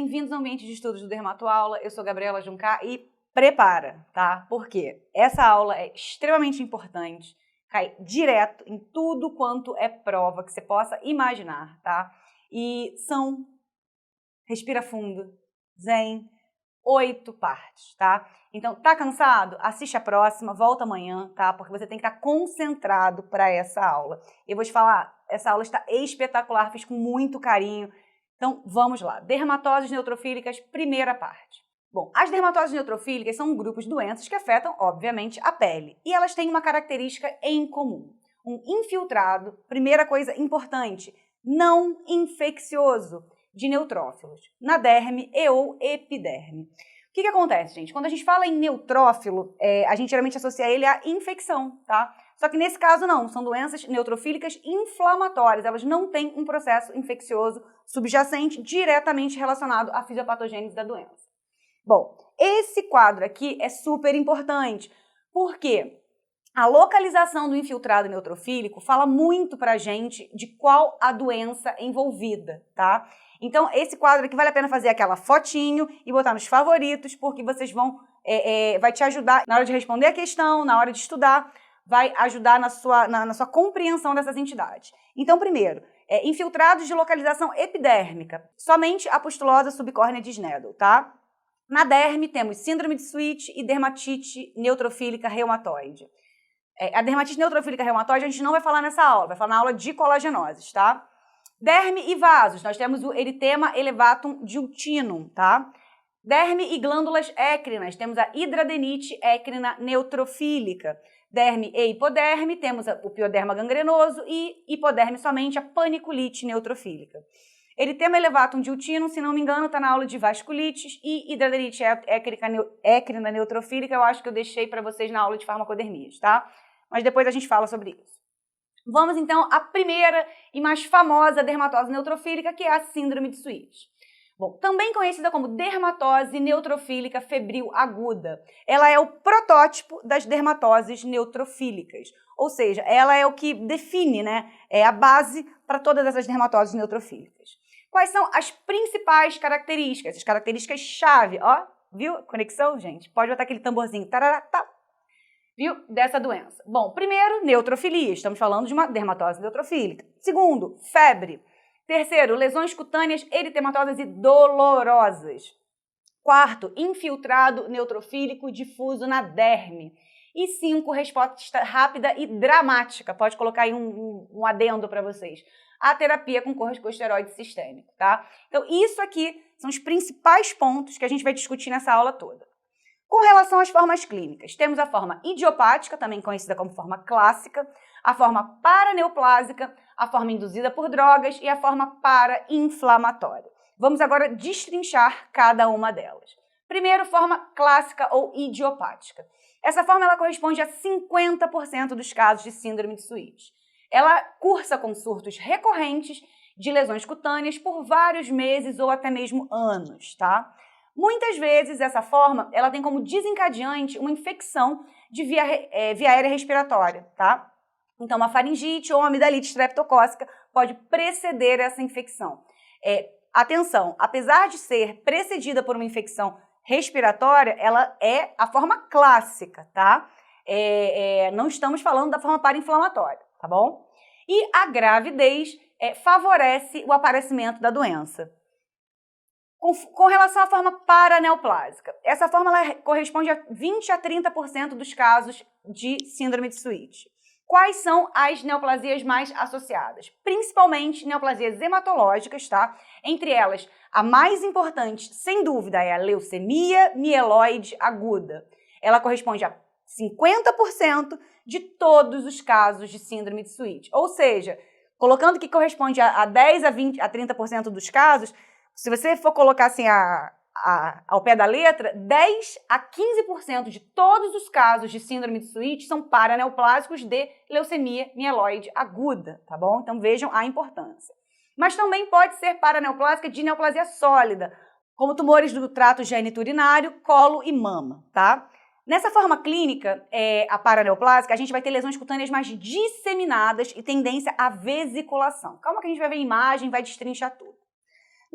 bem-vindos ao ambiente de estudos do Dermatoaula. Eu sou Gabriela Juncá e prepara, tá? Porque essa aula é extremamente importante, cai direto em tudo quanto é prova que você possa imaginar, tá? E são, respira fundo, zen, 8 partes, tá? Então, tá cansado? Assiste a próxima, volta amanhã, tá? Porque você tem que estar concentrado para essa aula. Eu vou te falar, essa aula está espetacular, fiz com muito carinho. Então, vamos lá. Dermatoses neutrofílicas, primeira parte. Bom, as dermatoses neutrofílicas são um grupo de doenças que afetam, obviamente, a pele. E elas têm uma característica em comum. Um infiltrado, primeira coisa importante, não infeccioso, de neutrófilos, na derme e ou epiderme. O que acontece, gente? Quando a gente fala em neutrófilo, a gente geralmente associa ele à infecção, tá? Só que nesse caso não, são doenças neutrofílicas inflamatórias, elas não têm um processo infeccioso subjacente diretamente relacionado à fisiopatogênese da doença. Bom, esse quadro aqui é super importante, porque a localização do infiltrado neutrofílico fala muito pra gente de qual a doença envolvida, tá? Então, esse quadro aqui vale a pena fazer aquela fotinho e botar nos favoritos, porque vocês vão, vai te ajudar na hora de responder a questão, na hora de estudar, vai ajudar na sua compreensão dessas entidades. Então, primeiro, infiltrados de localização epidérmica, somente a pustulosa subcórnea de Schnedel, tá? Na derme temos síndrome de Sweet e dermatite neutrofílica reumatoide. A dermatite neutrofílica reumatoide a gente não vai falar nessa aula, vai falar na aula de colagenoses, tá? Derme e vasos, nós temos o eritema elevatum diutinum, tá? Derme e glândulas écrinas, temos a hidradenite écrina neutrofílica. Derme e hipoderme, temos o pioderma gangrenoso e hipoderme somente a paniculite neutrofílica. Eritema elevatum diutinum, se não me engano, está na aula de vasculites e hidradenite écrina neutrofílica, eu acho que eu deixei para vocês na aula de farmacodermias, tá? Mas depois a gente fala sobre isso. Vamos então à primeira e mais famosa dermatose neutrofílica, que é a síndrome de Sweet. Bom, também conhecida como dermatose neutrofílica febril aguda. Ela é o protótipo das dermatoses neutrofílicas, ou seja, ela é o que define, né, é a base para todas essas dermatoses neutrofílicas. Quais são as principais características? As características-chave, ó, viu? Conexão, gente? Pode botar aquele tamborzinho, tarará, tá. Viu? Dessa doença. Bom, primeiro, neutrofilia. Estamos falando de uma dermatose neutrofílica. Segundo, febre. Terceiro, lesões cutâneas eritematosas e dolorosas. Quarto, infiltrado neutrofílico difuso na derme. E 5, resposta rápida e dramática. Pode colocar aí um adendo para vocês. A terapia com corticosteroide sistêmico, tá? Então, isso aqui são os principais pontos que a gente vai discutir nessa aula toda. Com relação às formas clínicas, temos a forma idiopática, também conhecida como forma clássica, a forma paraneoplásica, a forma induzida por drogas e a forma para-inflamatória. Vamos agora destrinchar cada uma delas. Primeiro, forma clássica ou idiopática. Essa forma ela corresponde a 50% dos casos de síndrome de Sweet. Ela cursa com surtos recorrentes de lesões cutâneas por vários meses ou até mesmo anos, tá? Muitas vezes, essa forma, ela tem como desencadeante uma infecção de via aérea respiratória, tá? Então, uma faringite ou uma amidalite streptocócica pode preceder essa infecção. Atenção, apesar de ser precedida por uma infecção respiratória, ela é a forma clássica, tá? Não estamos falando da forma para-inflamatória, tá bom? E a gravidez favorece o aparecimento da doença. Com relação à forma paraneoplásica, essa forma ela corresponde a 20 a 30% dos casos de síndrome de Sweet. Quais são as neoplasias mais associadas? Principalmente neoplasias hematológicas, tá? Entre elas, a mais importante, sem dúvida, é a leucemia mieloide aguda. Ela corresponde a 50% de todos os casos de síndrome de Sweet. Ou seja, colocando que corresponde a 10 a 20 a 30% dos casos, se você for colocar assim ao pé da letra, 10 a 15% de todos os casos de síndrome de Sweet são paraneoplásicos de leucemia mieloide aguda, tá bom? Então vejam a importância. Mas também pode ser paraneoplásica de neoplasia sólida, como tumores do trato geniturinário, colo e mama, tá? Nessa forma clínica, a paraneoplásica, a gente vai ter lesões cutâneas mais disseminadas e tendência à vesiculação. Calma que a gente vai ver a imagem, vai destrinchar tudo.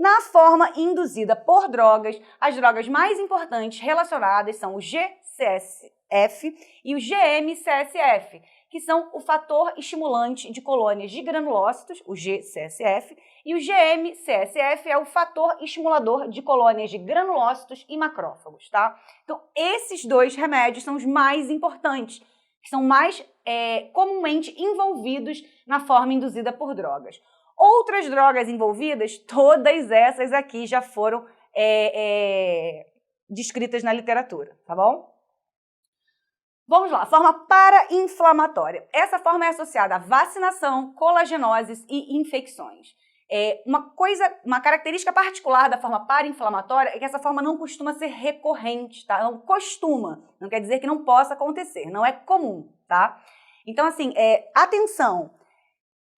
Na forma induzida por drogas, as drogas mais importantes relacionadas são o GCSF e o GM-CSF, que são o fator estimulante de colônias de granulócitos, o GCSF, e o GM-CSF é o fator estimulador de colônias de granulócitos e macrófagos, tá? Então, esses dois remédios são os mais importantes, que são mais comumente envolvidos na forma induzida por drogas. Outras drogas envolvidas, todas essas aqui já foram descritas na literatura, tá bom? Vamos lá, forma para-inflamatória. Essa forma é associada à vacinação, colagenoses e infecções. Uma característica particular da forma para-inflamatória é que essa forma não costuma ser recorrente, tá? Não costuma, não quer dizer que não possa acontecer, não é comum, tá? Então, assim, atenção,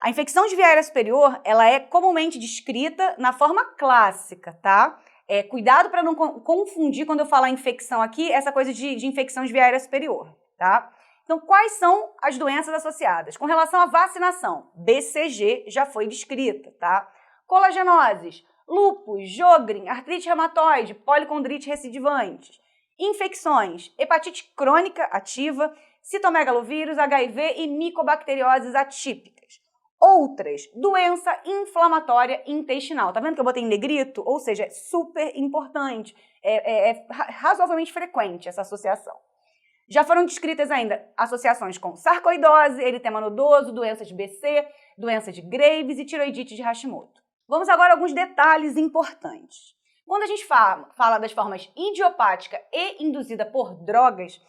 a infecção de via aérea superior, ela é comumente descrita na forma clássica, tá? Cuidado para não confundir quando eu falar infecção aqui, essa coisa de infecção de via aérea superior, tá? Então, quais são as doenças associadas? Com relação à vacinação, BCG já foi descrita, tá? Colagenoses, lúpus, Sjögren, artrite reumatoide, policondrite recidivante. Infecções, hepatite crônica ativa, citomegalovírus, HIV e micobacterioses atípicas. Outras, doença inflamatória intestinal. Tá vendo que eu botei em negrito? Ou seja, é super importante, é razoavelmente frequente essa associação. Já foram descritas ainda associações com sarcoidose, eritema nodoso, doença de BC, doença de Graves e tiroidite de Hashimoto. Vamos agora a alguns detalhes importantes. Quando a gente fala das formas idiopática e induzida por drogas,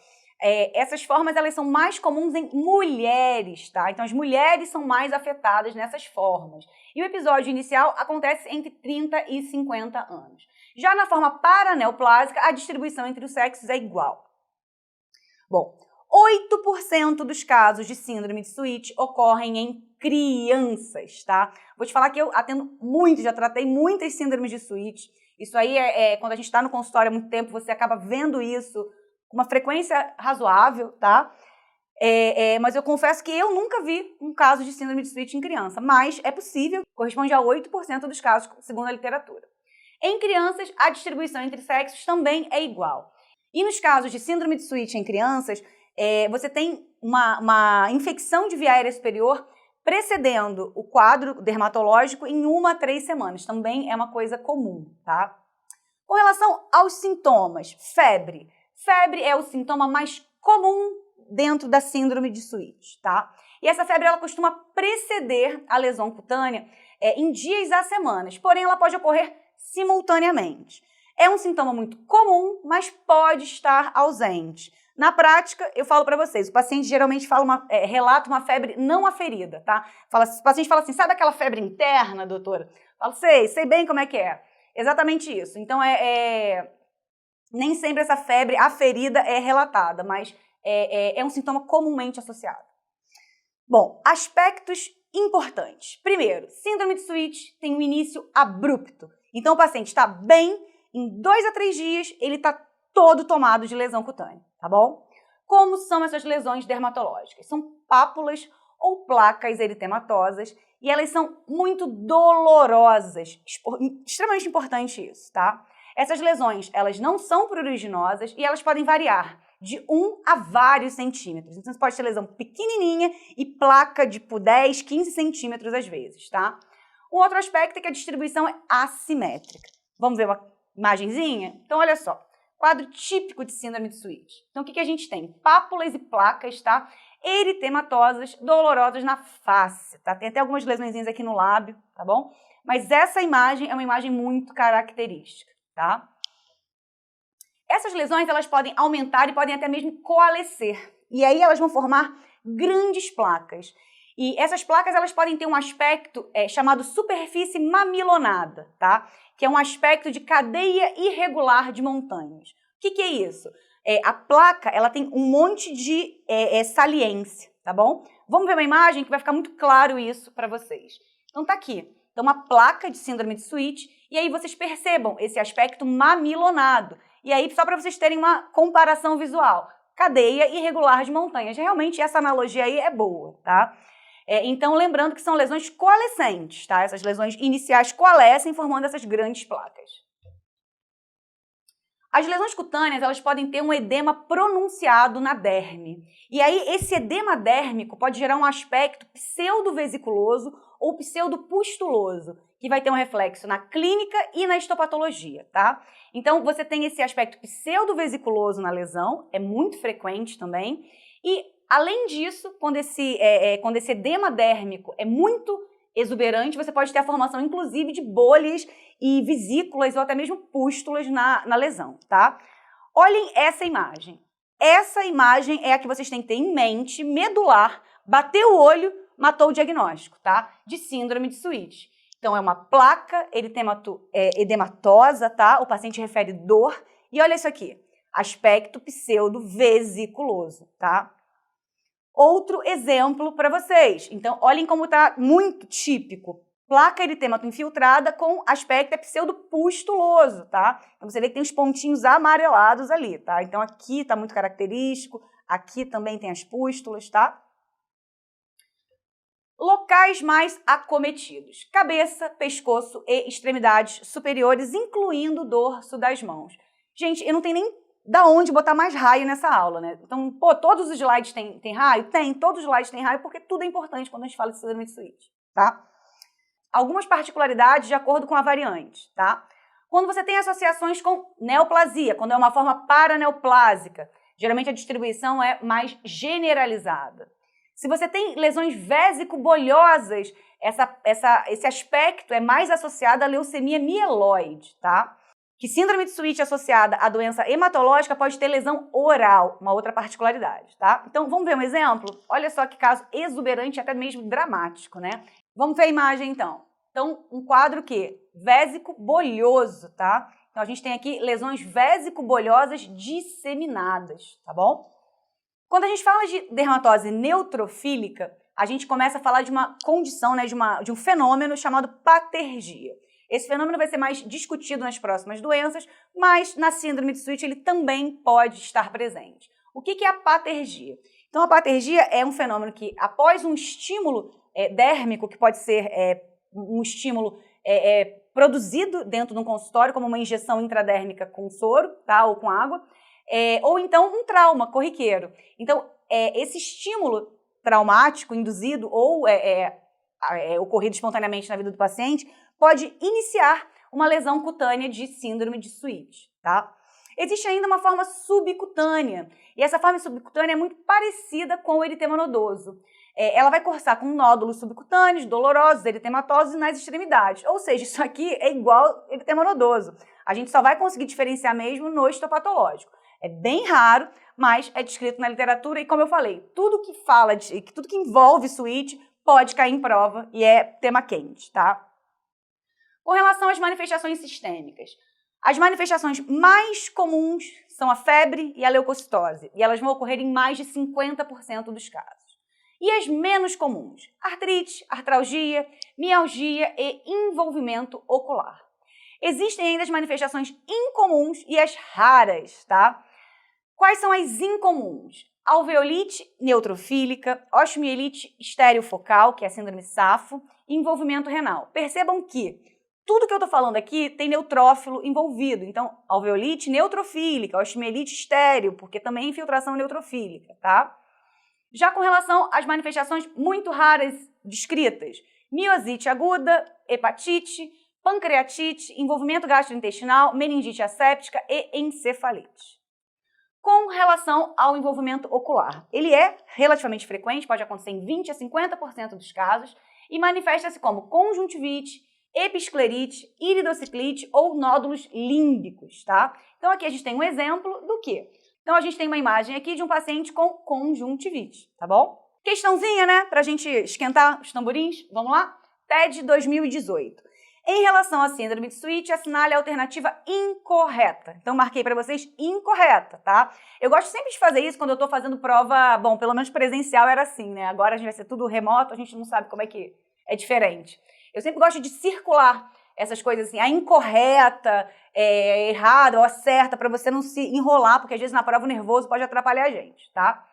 essas formas elas são mais comuns em mulheres, tá? Então as mulheres são mais afetadas nessas formas. E o episódio inicial acontece entre 30 e 50 anos. Já na forma paraneoplásica, a distribuição entre os sexos é igual. Bom, 8% dos casos de síndrome de Switch ocorrem em crianças, tá? Vou te falar que eu atendo muito, já tratei muitas síndromes de Switch. Isso aí quando a gente está no consultório há muito tempo, você acaba vendo isso com uma frequência razoável, tá? Mas eu confesso que eu nunca vi um caso de síndrome de Switch em criança, mas é possível, corresponde a 8% dos casos, segundo a literatura. Em crianças, a distribuição entre sexos também é igual. E nos casos de síndrome de Switch em crianças, você tem uma infecção de via aérea superior precedendo o quadro dermatológico em 1 a 3 semanas. Também é uma coisa comum, tá? Com relação aos sintomas, febre. Febre é o sintoma mais comum dentro da síndrome de Switch, tá? E essa febre, ela costuma preceder a lesão cutânea em dias a semanas, porém ela pode ocorrer simultaneamente. É um sintoma muito comum, mas pode estar ausente. Na prática, eu falo para vocês, o paciente geralmente relata uma febre não aferida, tá? O paciente fala assim, sabe aquela febre interna, doutora? Falo, sei bem como é que é. Exatamente isso. Então, nem sempre essa febre aferida é relatada, mas é um sintoma comumente associado. Bom, aspectos importantes. Primeiro, síndrome de Switch tem um início abrupto. Então, o paciente está bem, em 2 a 3 dias, ele está todo tomado de lesão cutânea, tá bom? Como são essas lesões dermatológicas? São pápulas ou placas eritematosas e elas são muito dolorosas. Extremamente importante isso, tá? Essas lesões, elas não são pruriginosas e elas podem variar de 1 a vários centímetros. Então, você pode ter lesão pequenininha e placa de 10, 15 centímetros às vezes, tá? Um outro aspecto é que a distribuição é assimétrica. Vamos ver uma imagenzinha? Então, olha só. Quadro típico de síndrome de Switch. Então, o que a gente tem? Pápulas e placas, tá? Eritematosas, dolorosas na face, tá? Tem até algumas lesõezinhas aqui no lábio, tá bom? Mas essa imagem é uma imagem muito característica, tá? Essas lesões, elas podem aumentar e podem até mesmo coalescer. E aí elas vão formar grandes placas. E essas placas, elas podem ter um aspecto chamado superfície mamilonada, tá? Que é um aspecto de cadeia irregular de montanhas. O que é isso? A placa, ela tem um monte de saliência, tá bom? Vamos ver uma imagem que vai ficar muito claro isso para vocês. Então tá aqui. Então uma placa de síndrome de Switch e aí vocês percebam esse aspecto mamilonado. E aí só para vocês terem uma comparação visual. Cadeia irregular de montanhas. Realmente essa analogia aí é boa, tá? Então, lembrando que são lesões coalescentes, tá? Essas lesões iniciais coalescem formando essas grandes placas. As lesões cutâneas, elas podem ter um edema pronunciado na derme. E aí, esse edema dérmico pode gerar um aspecto pseudovesiculoso ou pseudopustuloso, que vai ter um reflexo na clínica e na histopatologia, tá? Então, você tem esse aspecto pseudovesiculoso na lesão, é muito frequente também. E, além disso, quando esse edema dérmico é muito exuberante, você pode ter a formação, inclusive, de bolhas e vesículas ou até mesmo pústulas na lesão, tá? Olhem essa imagem. Essa imagem é a que vocês têm que ter em mente, medular, bater o olho, matou o diagnóstico, tá? De síndrome de Sweet. Então, é uma placa edematosa, tá? O paciente refere dor. E olha isso aqui, aspecto pseudo-vesiculoso, tá? Outro exemplo para vocês. Então, olhem como está muito típico. Placa eritemato infiltrada com aspecto pseudopustuloso, tá? Então, você vê que tem os pontinhos amarelados ali, tá? Então, aqui está muito característico, aqui também tem as pústulas, tá? Locais mais acometidos. Cabeça, pescoço e extremidades superiores, incluindo o dorso das mãos. Gente, eu não tenho nem da onde botar mais raio nessa aula, né? Então, pô, todos os slides têm raio? Tem, todos os slides têm raio, porque tudo é importante quando a gente fala de síndrome de Sweet, tá? Algumas particularidades de acordo com a variante, tá? Quando você tem associações com neoplasia, quando é uma forma paraneoplásica, geralmente a distribuição é mais generalizada. Se você tem lesões vésico-bolhosas, esse aspecto é mais associado à leucemia mieloide, tá? Que síndrome de Sweet associada à doença hematológica pode ter lesão oral, uma outra particularidade, tá? Então, vamos ver um exemplo? Olha só que caso exuberante, até mesmo dramático, né? Vamos ver a imagem, então. Então, um quadro que? Vésico-bolhoso, tá? Então, a gente tem aqui lesões vésico-bolhosas disseminadas, tá bom? Quando a gente fala de dermatose neutrofílica, a gente começa a falar de uma condição, né, de um fenômeno chamado patergia. Esse fenômeno vai ser mais discutido nas próximas doenças, mas na síndrome de Sweet ele também pode estar presente. O que é a patergia? Então, a patergia é um fenômeno que, após um estímulo dérmico, que pode ser um estímulo produzido dentro de um consultório, como uma injeção intradérmica com soro, tá, ou com água, ou então um trauma corriqueiro. Então, esse estímulo traumático induzido ou ocorrido espontaneamente na vida do paciente pode iniciar uma lesão cutânea de síndrome de Sweet, tá? Existe ainda uma forma subcutânea, e essa forma subcutânea é muito parecida com o eritema nodoso. Ela vai cursar com nódulos subcutâneos, dolorosos, eritematosos nas extremidades. Ou seja, isso aqui é igual eritema nodoso. A gente só vai conseguir diferenciar mesmo no histopatológico. É bem raro, mas é descrito na literatura e, como eu falei, tudo que envolve Sweet pode cair em prova e é tema quente, tá? Com relação às manifestações sistêmicas, as manifestações mais comuns são a febre e a leucocitose, e elas vão ocorrer em mais de 50% dos casos. E as menos comuns, artrite, artralgia, mialgia e envolvimento ocular. Existem ainda as manifestações incomuns e as raras, tá? Quais são as incomuns? Alveolite neutrofílica, osteomielite estereofocal, que é a síndrome SAFO, e envolvimento renal. Percebam que tudo que eu estou falando aqui tem neutrófilo envolvido. Então, alveolite neutrofílica, osteomielite estéreo, porque também é infiltração neutrofílica, tá? Já com relação às manifestações muito raras descritas, miosite aguda, hepatite, pancreatite, envolvimento gastrointestinal, meningite asséptica e encefalite. Com relação ao envolvimento ocular, ele é relativamente frequente, pode acontecer em 20 a 50% dos casos e manifesta-se como conjuntivite, episclerite, iridociclite ou nódulos límbicos, tá? Então aqui a gente tem um exemplo do quê? Então a gente tem uma imagem aqui de um paciente com conjuntivite, tá bom? Questãozinha, né, pra gente esquentar os tamborins, vamos lá? TED 2018. Em relação à síndrome de Sweet, assinale a alternativa incorreta. Então, marquei para vocês incorreta, tá? Eu gosto sempre de fazer isso quando eu estou fazendo prova, bom, pelo menos presencial era assim, né? Agora a gente vai ser tudo remoto, a gente não sabe como é que é diferente. Eu sempre gosto de circular essas coisas assim, a incorreta, errada ou a certa, para você não se enrolar, porque às vezes na prova o nervoso pode atrapalhar a gente, tá?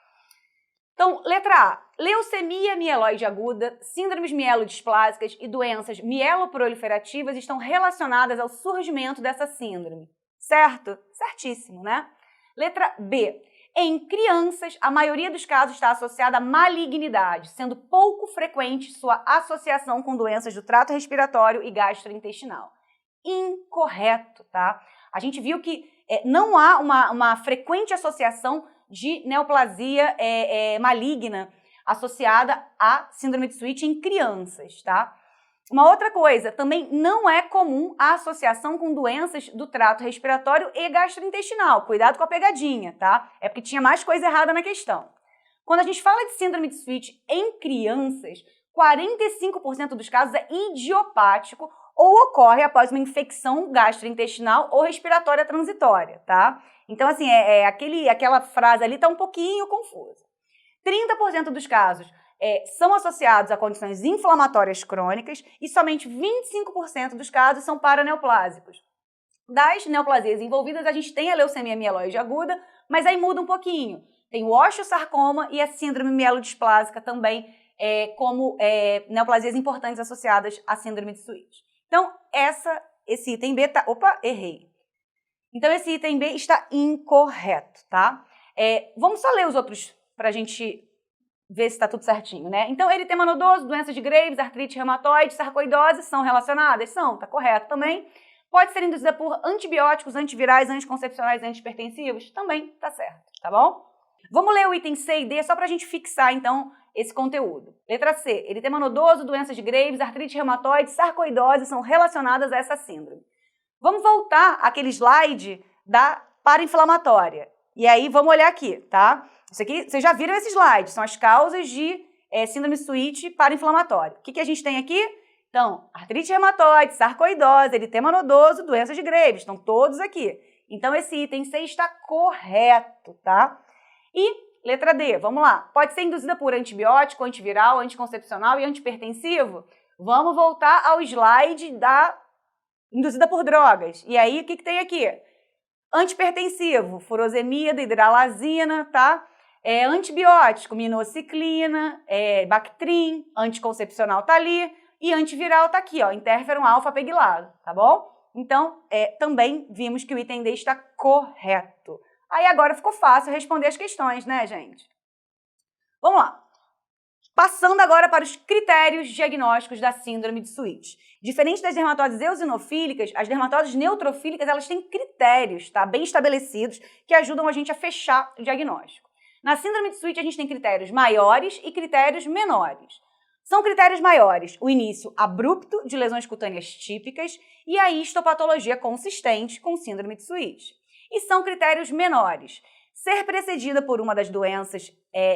Então, letra A, leucemia mieloide aguda, síndromes mielodisplásicas e doenças mieloproliferativas estão relacionadas ao surgimento dessa síndrome. Certo? Certíssimo, né? Letra B, em crianças, a maioria dos casos está associada à malignidade, sendo pouco frequente sua associação com doenças do trato respiratório e gastrointestinal. Incorreto, tá? A gente viu que não há uma frequente associação de neoplasia maligna associada à síndrome de Switch em crianças, tá? Uma outra coisa, também não é comum a associação com doenças do trato respiratório e gastrointestinal. Cuidado com a pegadinha, tá? É porque tinha mais coisa errada na questão. Quando a gente fala de síndrome de Switch em crianças, 45% dos casos é idiopático ou ocorre após uma infecção gastrointestinal ou respiratória transitória, tá? Então, assim, aquela frase ali tá um pouquinho confusa. 30% dos casos são associados a condições inflamatórias crônicas e somente 25% dos casos são paraneoplásicos. Das neoplasias envolvidas, a gente tem a leucemia mieloide aguda, mas aí muda um pouquinho. Tem o osteosarcoma e a síndrome mielodisplásica também como neoplasias importantes associadas à síndrome de Switch. Então, esse item B tá... Opa, errei. Então, esse item B está incorreto, tá? Vamos só ler os outros para a gente ver se está tudo certinho, né? Então, eritema nodoso, doenças de Graves, artrite reumatoide, sarcoidose são relacionadas? São, tá correto também. Pode ser induzida por antibióticos, antivirais, anticoncepcionais e antihipertensivos? Também tá certo, tá bom? Vamos ler o item C e D só para a gente fixar, então, esse conteúdo. Letra C, eritema nodoso, doenças de Graves, artrite reumatoide, sarcoidose são relacionadas a essa síndrome. Vamos voltar àquele slide da para-inflamatória. E aí, vamos olhar aqui, tá? Isso aqui, vocês já viram esse slide, são as causas de síndrome Switch para-inflamatória. O que a gente tem aqui? Então, artrite reumatoide, sarcoidose, eritema nodoso, doenças de Graves, estão todos aqui. Então, esse item C está correto, tá? E letra D, vamos lá. Pode ser induzida por antibiótico, antiviral, anticoncepcional e antihipertensivo? Vamos voltar ao slide da induzida por drogas. E aí, o que tem aqui? Antihipertensivo, furosemida, hidralazina, tá? Antibiótico, minociclina, Bactrim, anticoncepcional tá ali, e antiviral tá aqui, ó, interferon alfa-pegilado, tá bom? Então, também vimos que o item D está correto. Aí agora ficou fácil responder as questões, né, gente? Vamos lá. Passando agora para os critérios diagnósticos da síndrome de Switch. Diferente das dermatoses eosinofílicas, as dermatoses neutrofílicas, elas têm critérios, tá, bem estabelecidos, que ajudam a gente a fechar o diagnóstico. Na síndrome de Switch, a gente tem critérios maiores e critérios menores. São critérios maiores o início abrupto de lesões cutâneas típicas e a histopatologia consistente com síndrome de Switch. E são critérios menores: ser precedida por uma das doenças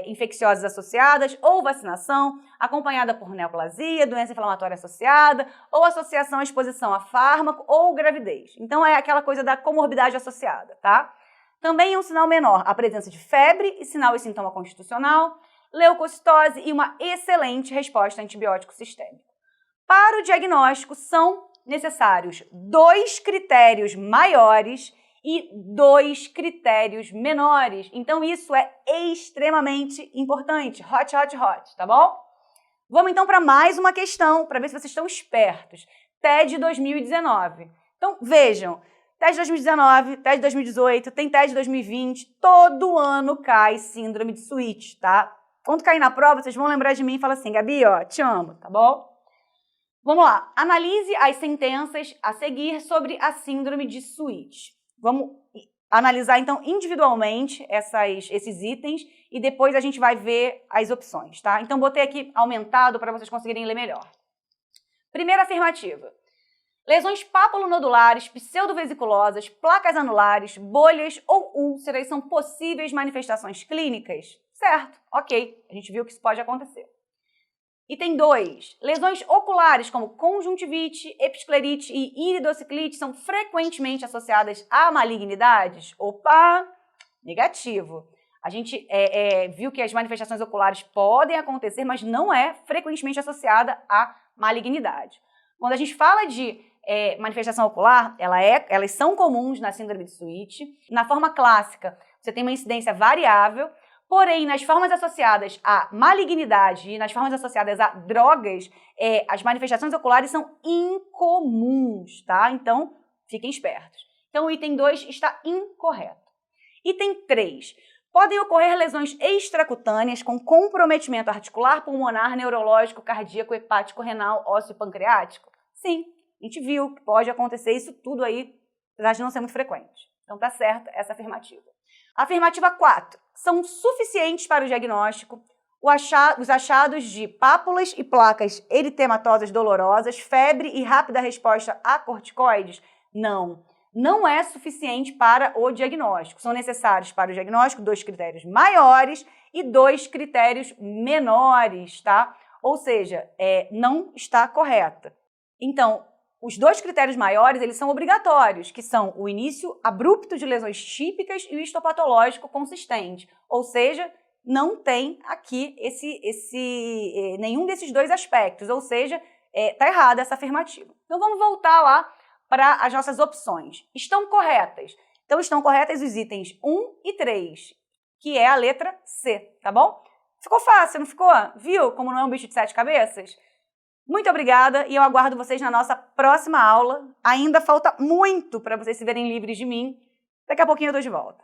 infecciosas associadas ou vacinação, acompanhada por neoplasia, doença inflamatória associada ou associação à exposição a fármaco ou gravidez. Então, é aquela coisa da comorbidade associada, tá? Também é um sinal menor a presença de febre e sinal e sintoma constitucional, leucocitose e uma excelente resposta a antibiótico sistêmico. Para o diagnóstico, são necessários 2 critérios maiores e 2 critérios menores. Então, isso é extremamente importante. Hot, hot, hot, tá bom? Vamos, então, para mais uma questão, para ver se vocês estão espertos. TED 2019. Então, vejam, TED 2019, TED 2018, tem TED 2020, todo ano cai síndrome de Switch, tá? Quando cair na prova, vocês vão lembrar de mim e falar assim, Gabi, ó, te amo, tá bom? Vamos lá, analise as sentenças a seguir sobre a síndrome de Switch. Vamos analisar, então, individualmente esses itens e depois a gente vai ver as opções, tá? Então, botei aqui aumentado para vocês conseguirem ler melhor. Primeira afirmativa. Lesões papulonodulares, pseudovesiculosas, placas anulares, bolhas ou úlceras são possíveis manifestações clínicas? Certo, ok. A gente viu que isso pode acontecer. Item 2. Lesões oculares como conjuntivite, episclerite e iridociclite são frequentemente associadas a malignidades? Opa, negativo. A gente viu que as manifestações oculares podem acontecer, mas não é frequentemente associada a malignidade. Quando a gente fala de manifestação ocular, elas são comuns na síndrome de Switch. Na forma clássica, você tem uma incidência variável, Porém, nas formas associadas à malignidade e nas formas associadas a drogas, as manifestações oculares são incomuns, tá? Então, fiquem espertos. Então, o item 2 está incorreto. Item 3. Podem ocorrer lesões extracutâneas com comprometimento articular, pulmonar, neurológico, cardíaco, hepático, renal, ósseo e pancreático? Sim, a gente viu que pode acontecer isso tudo aí, apesar de não ser muito frequente. Então, tá certa essa afirmativa. Afirmativa 4. São suficientes para o diagnóstico os achados de pápulas e placas eritematosas dolorosas, febre e rápida resposta a corticoides? Não. Não é suficiente para o diagnóstico. São necessários para o diagnóstico 2 critérios maiores e 2 critérios menores, tá? Ou seja, não está correta. Então, os 2 critérios maiores, eles são obrigatórios, que são o início abrupto de lesões típicas e o histopatológico consistente. Ou seja, não tem aqui nenhum desses 2 aspectos, ou seja, está errada essa afirmativa. Então, vamos voltar lá para as nossas opções. Estão corretas. Então, estão corretas os itens 1 e 3, que é a letra C, tá bom? Ficou fácil, não ficou? Viu como não é um bicho de 7 cabeças? Muito obrigada e eu aguardo vocês na nossa próxima aula. Ainda falta muito para vocês se verem livres de mim. Daqui a pouquinho eu tô de volta.